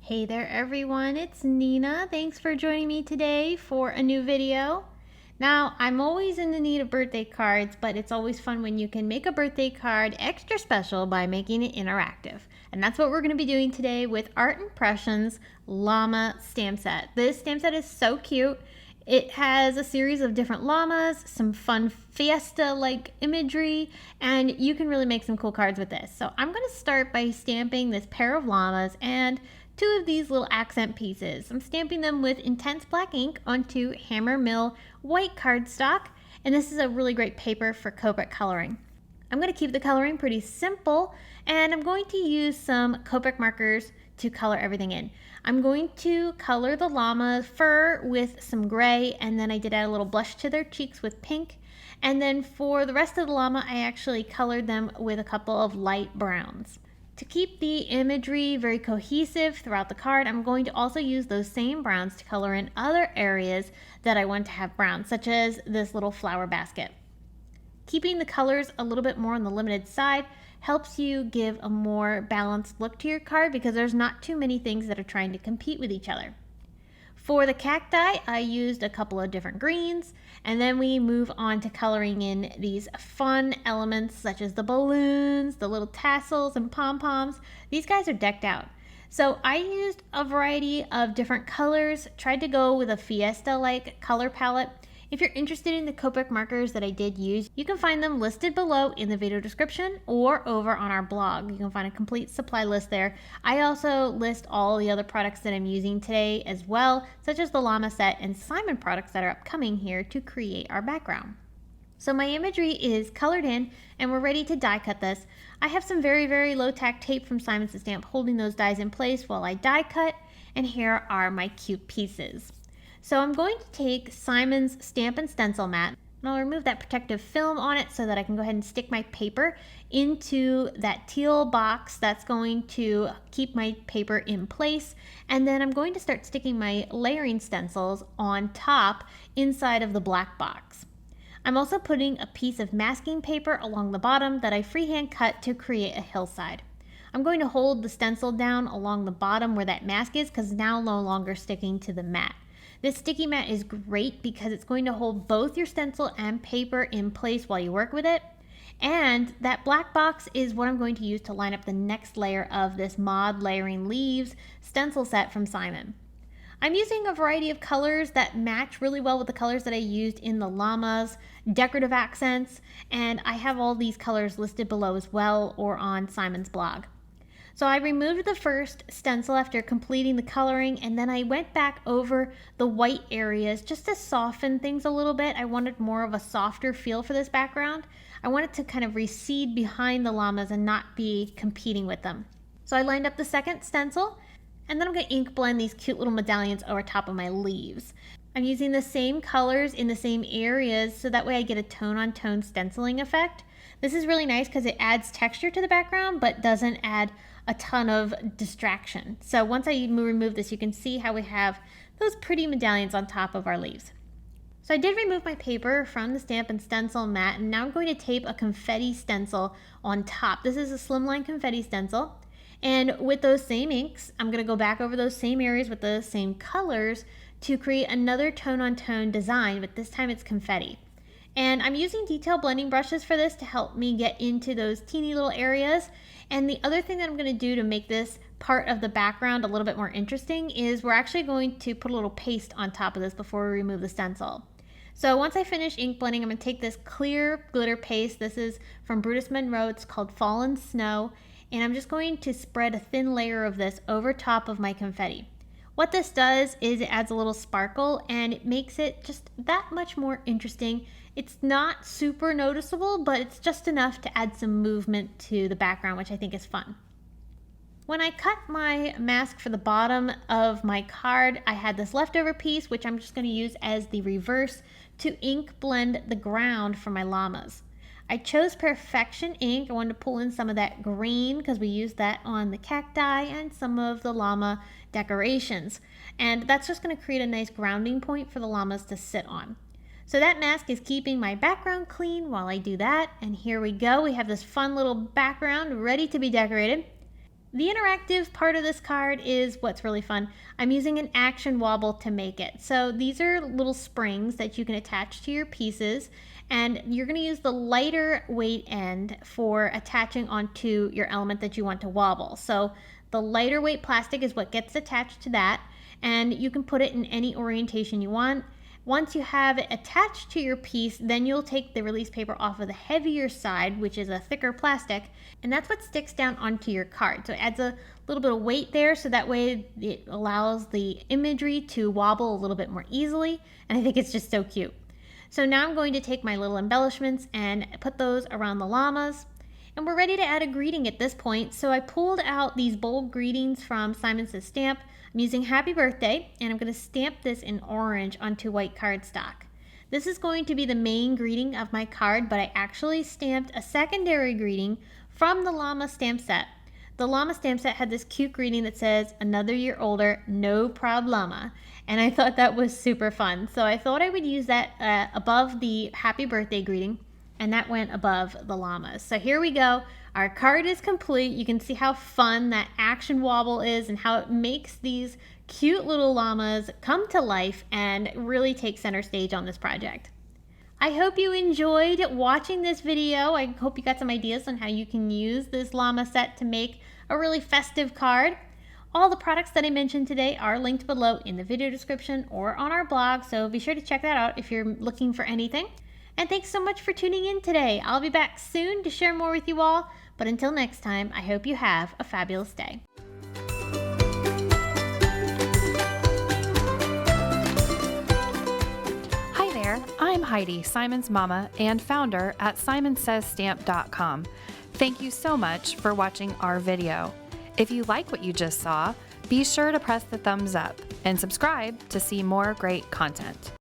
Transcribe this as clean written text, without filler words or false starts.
Hey there everyone, it's Nina. Thanks for joining me today for a new video. Now, I'm always in the need of birthday cards, but it's always fun when you can make a birthday card extra special by making it interactive. And that's what we're going to be doing today with Art Impressions Llama stamp set. This stamp set is so cute. It has a series of different llamas, some fun fiesta-like imagery, and you can really make some cool cards with this. So I'm going to start by stamping this pair of llamas and two of these little accent pieces. I'm stamping them with intense black ink onto Hammer Mill white cardstock, and this is a really great paper for Copic coloring. I'm going to keep the coloring pretty simple, and I'm going to use some Copic markers to color everything in. I'm going to color the llama fur with some gray, and then I did add a little blush to their cheeks with pink. And then for the rest of the llama, I actually colored them with a couple of light browns. To keep the imagery very cohesive throughout the card, I'm going to also use those same browns to color in other areas that I want to have brown, such as this little flower basket. Keeping the colors a little bit more on the limited side helps you give a more balanced look to your card because there's not too many things that are trying to compete with each other. For the cacti, I used a couple of different greens, and then we move on to coloring in these fun elements such as the balloons, the little tassels and pom-poms. These guys are decked out. So I used a variety of different colors, tried to go with a fiesta-like color palette. If you're interested in the Copic markers that I did use, you can find them listed below in the video description or over on our blog. You can find a complete supply list there. I also list all the other products that I'm using today as well, such as the llama set and Simon products that are upcoming here to create our background. So my imagery is colored in and we're ready to die cut this. I have some very low tack tape from Simon's Stamp holding those dies in place while I die cut, and here are my cute pieces. So I'm going to take Simon's Stamp and Stencil mat, and I'll remove that protective film on it so that I can go ahead and stick my paper into that teal box that's going to keep my paper in place. And then I'm going to start sticking my layering stencils on top inside of the black box. I'm also putting a piece of masking paper along the bottom that I freehand cut to create a hillside. I'm going to hold the stencil down along the bottom where that mask is because it's now no longer sticking to the mat. This sticky mat is great because it's going to hold both your stencil and paper in place while you work with it. And that black box is what I'm going to use to line up the next layer of this Mod Layering Leaves stencil set from Simon. I'm using a variety of colors that match really well with the colors that I used in the llamas, decorative accents, and I have all these colors listed below as well or on Simon's blog. So I removed the first stencil after completing the coloring, and then I went back over the white areas just to soften things a little bit. I wanted more of a softer feel for this background. I wanted to kind of recede behind the llamas and not be competing with them. So I lined up the second stencil, and then I'm going to ink blend these cute little medallions over top of my leaves. I'm using the same colors in the same areas so that way I get a tone-on-tone stenciling effect. This is really nice because it adds texture to the background but doesn't add a ton of distraction. So once I remove this, you can see how we have those pretty medallions on top of our leaves. So I did remove my paper from the Stamp and Stencil mat, and now I'm going to tape a confetti stencil on top. This is a slimline confetti stencil. And with those same inks, I'm going to go back over those same areas with the same colors to create another tone-on-tone design, but this time it's confetti. And I'm using detail blending brushes for this to help me get into those teeny little areas. And the other thing that I'm going to do to make this part of the background a little bit more interesting is we're actually going to put a little paste on top of this before we remove the stencil. So once I finish ink blending, I'm going to take this clear glitter paste. This is from Brutus Monroe. It's called Fallen Snow. And I'm just going to spread a thin layer of this over top of my confetti. What this does is it adds a little sparkle and it makes it just that much more interesting. It's not super noticeable, but it's just enough to add some movement to the background, which I think is fun. When I cut my mask for the bottom of my card, I had this leftover piece, which I'm just going to use as the reverse to ink blend the ground for my llamas. I chose Perfection ink. I wanted to pull in some of that green because we used that on the cacti and some of the llama decorations. And that's just going to create a nice grounding point for the llamas to sit on. So that mask is keeping my background clean while I do that. And here we go. We have this fun little background ready to be decorated. The interactive part of this card is what's really fun. I'm using an action wobble to make it. So these are little springs that you can attach to your pieces, and you're going to use the lighter weight end for attaching onto your element that you want to wobble. So the lighter weight plastic is what gets attached to that, and you can put it in any orientation you want. Once you have it attached to your piece, then you'll take the release paper off of the heavier side, which is a thicker plastic, and that's what sticks down onto your card. So it adds a little bit of weight there, so that way it allows the imagery to wobble a little bit more easily, and I think it's just so cute. So now I'm going to take my little embellishments and put those around the llamas. And we're ready to add a greeting at this point. So I pulled out these bold greetings from Simon Says Stamp. I'm using Happy Birthday, and I'm going to stamp this in orange onto white cardstock. This is going to be the main greeting of my card, but I actually stamped a secondary greeting from the llama stamp set. The llama stamp set had this cute greeting that says, "Another year older, no proud llama." And I thought that was super fun. So I thought I would use that above the Happy Birthday greeting, and that went above the llamas. So here we go. Our card is complete. You can see how fun that action wobble is and how it makes these cute little llamas come to life and really take center stage on this project. I hope you enjoyed watching this video. I hope you got some ideas on how you can use this llama set to make a really festive card. All the products that I mentioned today are linked below in the video description or on our blog, so be sure to check that out if you're looking for anything. And thanks so much for tuning in today. I'll be back soon to share more with you all, but until next time, I hope you have a fabulous day. Hi there, I'm Heidi, Simon's mama and founder at simonsaysstamp.com. Thank you so much for watching our video. If you like what you just saw, be sure to press the thumbs up and subscribe to see more great content.